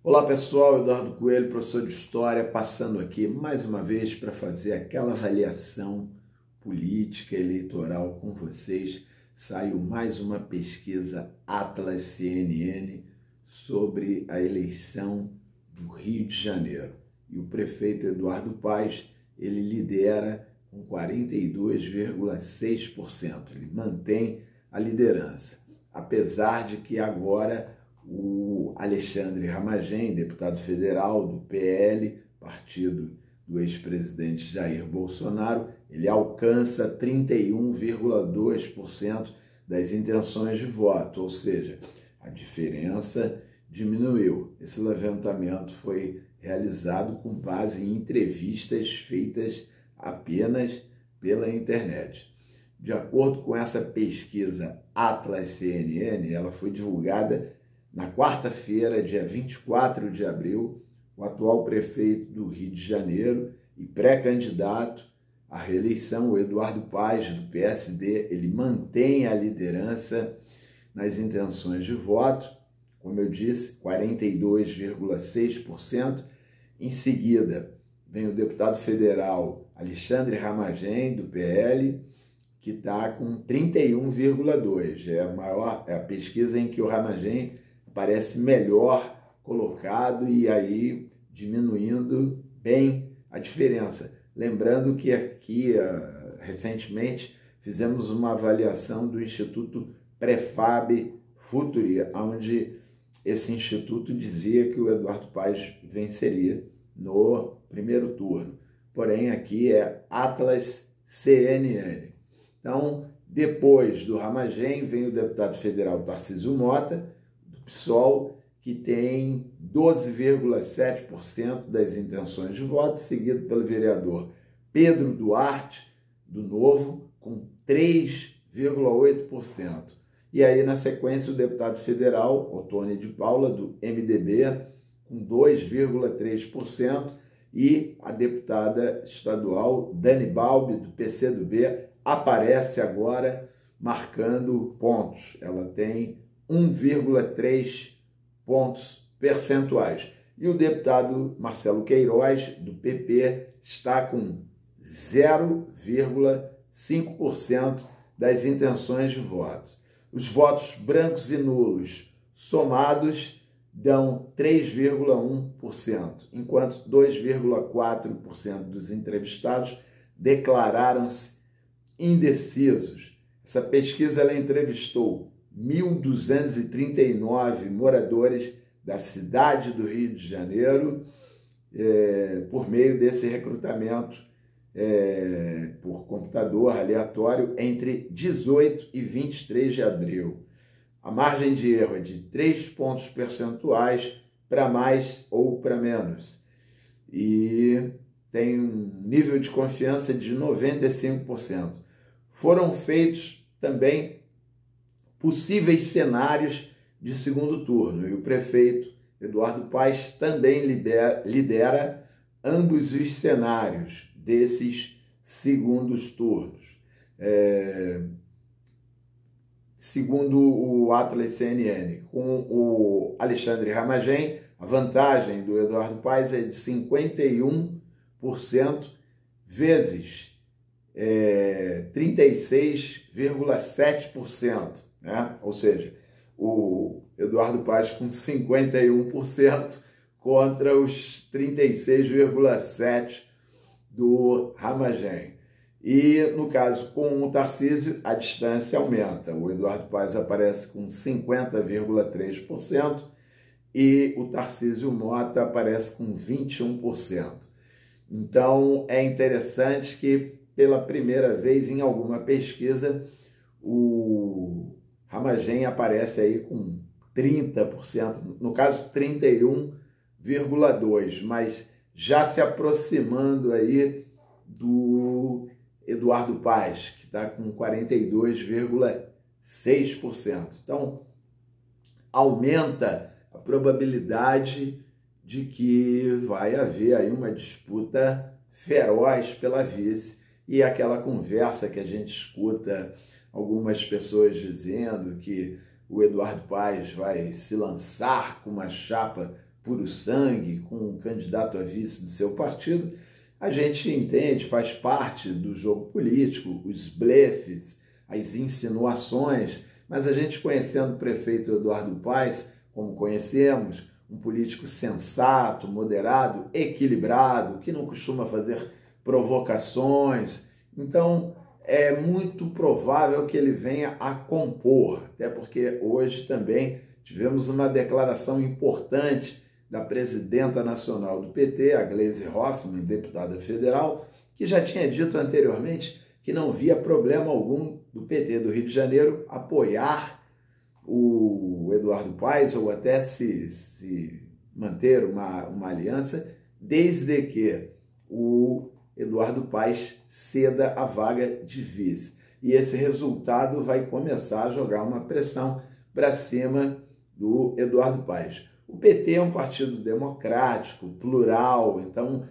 Olá pessoal, Eduardo Coelho, professor de História, passando aqui mais uma vez para fazer aquela avaliação política eleitoral com vocês. Saiu mais uma pesquisa Atlas CNN sobre a eleição do Rio de Janeiro. E o prefeito Eduardo Paes, ele lidera com 42,6%. Ele mantém a liderança, apesar de que agora o Alexandre Ramagem, deputado federal do PL, partido do ex-presidente Jair Bolsonaro, ele alcança 31,2% das intenções de voto, ou seja, a diferença diminuiu. Esse levantamento foi realizado com base em entrevistas feitas apenas pela internet. De acordo com essa pesquisa Atlas CNN, ela foi divulgada na quarta-feira, dia 24 de abril. O atual prefeito do Rio de Janeiro e pré-candidato à reeleição, o Eduardo Paes, do PSD, ele mantém a liderança nas intenções de voto, como eu disse, 42,6%. Em seguida, vem o deputado federal Alexandre Ramagem, do PL, que está com 31,2%. É a pesquisa em que o Ramagem parece melhor colocado e aí diminuindo bem a diferença. Lembrando que aqui, recentemente, fizemos uma avaliação do Instituto Prefab Futuri, onde esse instituto dizia que o Eduardo Paes venceria no primeiro turno. Porém, aqui é Atlas CNN. Então, depois do Ramagem, vem o deputado federal Tarcísio Mota, PSOL, que tem 12,7% das intenções de voto, seguido pelo vereador Pedro Duarte, do Novo, com 3,8%. E aí, na sequência, o deputado federal Ottoni de Paula, do MDB, com 2,3%, e a deputada estadual Dani Balbi, do PCdoB, aparece agora marcando pontos. Ela tem 1,3 pontos percentuais. E o deputado Marcelo Queiroz, do PP, está com 0,5% das intenções de voto. Os votos brancos e nulos somados dão 3,1%, enquanto 2,4% dos entrevistados declararam-se indecisos. Essa pesquisa ela entrevistou 1.239 moradores da cidade do Rio de Janeiro por meio desse recrutamento por computador aleatório entre 18 e 23 de abril. A margem de erro é de 3 pontos percentuais para mais ou para menos. E tem um nível de confiança de 95%. Foram feitos também possíveis cenários de segundo turno, e o prefeito Eduardo Paes também lidera ambos os cenários desses segundos turnos. Segundo o Atlas CNN, com o Alexandre Ramagem, a vantagem do Eduardo Paes é de 51% vezes 36,7%, né? Ou seja, o Eduardo Paes com 51% contra os 36,7% do Ramagem. E, no caso, com o Tarcísio, a distância aumenta. O Eduardo Paes aparece com 50,3% e o Tarcísio Mota aparece com 21%. Então, é interessante que, pela primeira vez em alguma pesquisa, o Ramagem aparece aí com 30%, no caso 31,2%, mas já se aproximando aí do Eduardo Paes, que está com 42,6%. Então, aumenta a probabilidade de que vai haver aí uma disputa feroz pela vice, e aquela conversa que a gente escuta algumas pessoas dizendo que o Eduardo Paes vai se lançar com uma chapa puro sangue com um candidato a vice do seu partido, a gente entende, faz parte do jogo político, os blefes, as insinuações, mas a gente conhecendo o prefeito Eduardo Paes, como conhecemos, um político sensato, moderado, equilibrado, que não costuma fazer provocações, então é muito provável que ele venha a compor, até porque hoje também tivemos uma declaração importante da presidenta nacional do PT, a Gleisi Hoffmann, deputada federal, que já tinha dito anteriormente que não via problema algum do PT do Rio de Janeiro apoiar o Eduardo Paes ou até se manter uma aliança, desde que o Eduardo Paes ceda a vaga de vice. E esse resultado vai começar a jogar uma pressão para cima do Eduardo Paes. O PT é um partido democrático, plural, então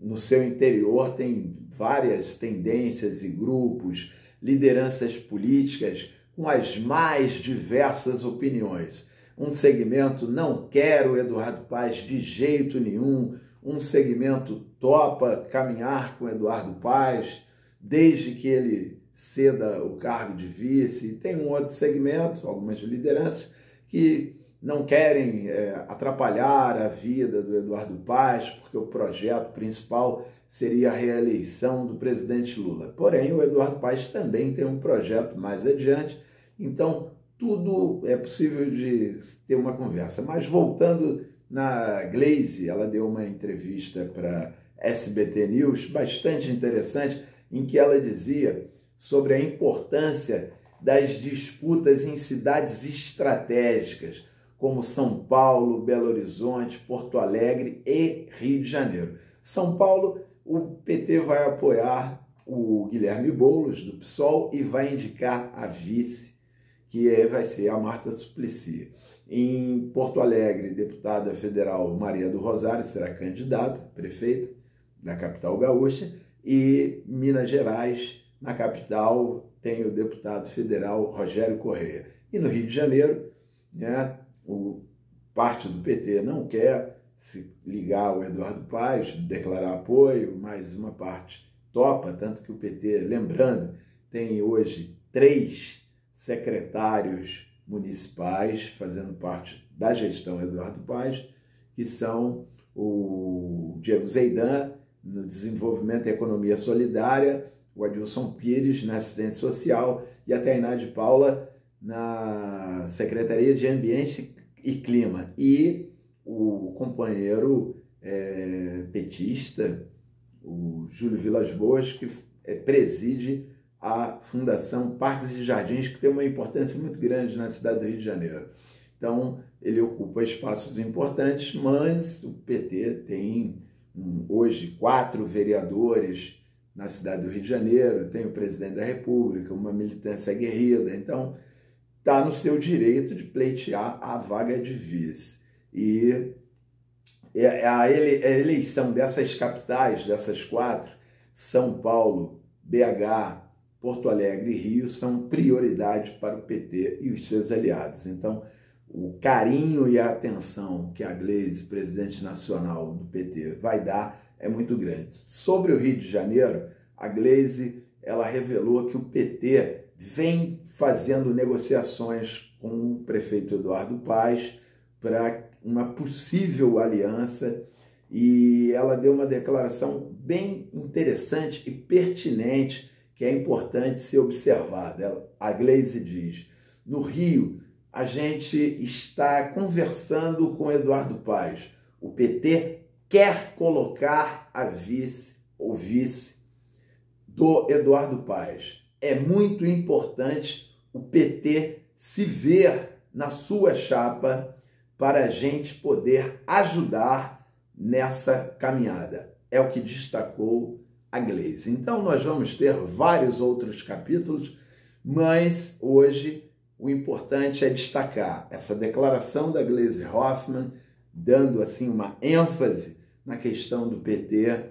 no seu interior tem várias tendências e grupos, lideranças políticas com as mais diversas opiniões. Um segmento não quer o Eduardo Paes de jeito nenhum, um segmento topa caminhar com o Eduardo Paes, desde que ele ceda o cargo de vice. Tem um outro segmento, algumas lideranças, que não querem atrapalhar a vida do Eduardo Paes, porque o projeto principal seria a reeleição do presidente Lula. Porém, o Eduardo Paes também tem um projeto mais adiante, então tudo é possível de ter uma conversa. Mas voltando na Gleisi, ela deu uma entrevista para SBT News, bastante interessante, em que ela dizia sobre a importância das disputas em cidades estratégicas, como São Paulo, Belo Horizonte, Porto Alegre e Rio de Janeiro. São Paulo, o PT vai apoiar o Guilherme Boulos, do PSOL, e vai indicar a vice, que vai ser a Marta Suplicy. Em Porto Alegre, deputada federal Maria do Rosário será candidata, prefeita da capital gaúcha, e Minas Gerais, na capital, tem o deputado federal Rogério Correia. E no Rio de Janeiro, parte do PT não quer se ligar ao Eduardo Paes, declarar apoio, mas uma parte topa, tanto que o PT, lembrando, tem hoje 3 secretários municipais fazendo parte da gestão Eduardo Paes, que são o Diego Zeidan, no Desenvolvimento e Economia Solidária, o Adilson Pires, na Assistência Social, e a Tainá de Paula, na Secretaria de Ambiente e Clima. E o companheiro petista, o Júlio Vilas Boas, que preside a Fundação Parques e Jardins, que tem uma importância muito grande na cidade do Rio de Janeiro. Então, ele ocupa espaços importantes, mas o PT tem hoje 4 vereadores na cidade do Rio de Janeiro, tem o presidente da República, uma militância aguerrida, então está no seu direito de pleitear a vaga de vice. E a eleição dessas capitais, dessas 4, São Paulo, BH, Porto Alegre e Rio, são prioridade para o PT e os seus aliados. Então, o carinho e a atenção que a Gleisi, presidente nacional do PT, vai dar é muito grande. Sobre o Rio de Janeiro, a Gleisi, ela revelou que o PT vem fazendo negociações com o prefeito Eduardo Paes para uma possível aliança, e ela deu uma declaração bem interessante e pertinente, que é importante ser observada. A Gleisi diz: no Rio, a gente está conversando com Eduardo Paes. O PT quer colocar a vice ou vice do Eduardo Paes. É muito importante o PT se ver na sua chapa para a gente poder ajudar nessa caminhada. É o que destacou a Gleisi. Então, nós vamos ter vários outros capítulos, mas hoje o importante é destacar essa declaração da Gleisi Hoffmann, dando assim uma ênfase na questão do PT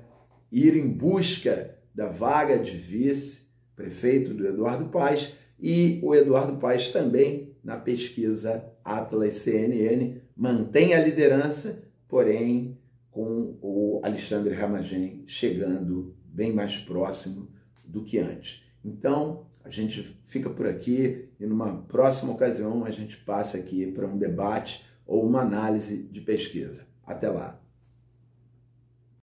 ir em busca da vaga de vice-prefeito do Eduardo Paes, e o Eduardo Paes também na pesquisa Atlas CNN, mantém a liderança, porém com o Alexandre Ramagem chegando bem mais próximo do que antes. Então, a gente fica por aqui e numa próxima ocasião a gente passa aqui para um debate ou uma análise de pesquisa. Até lá!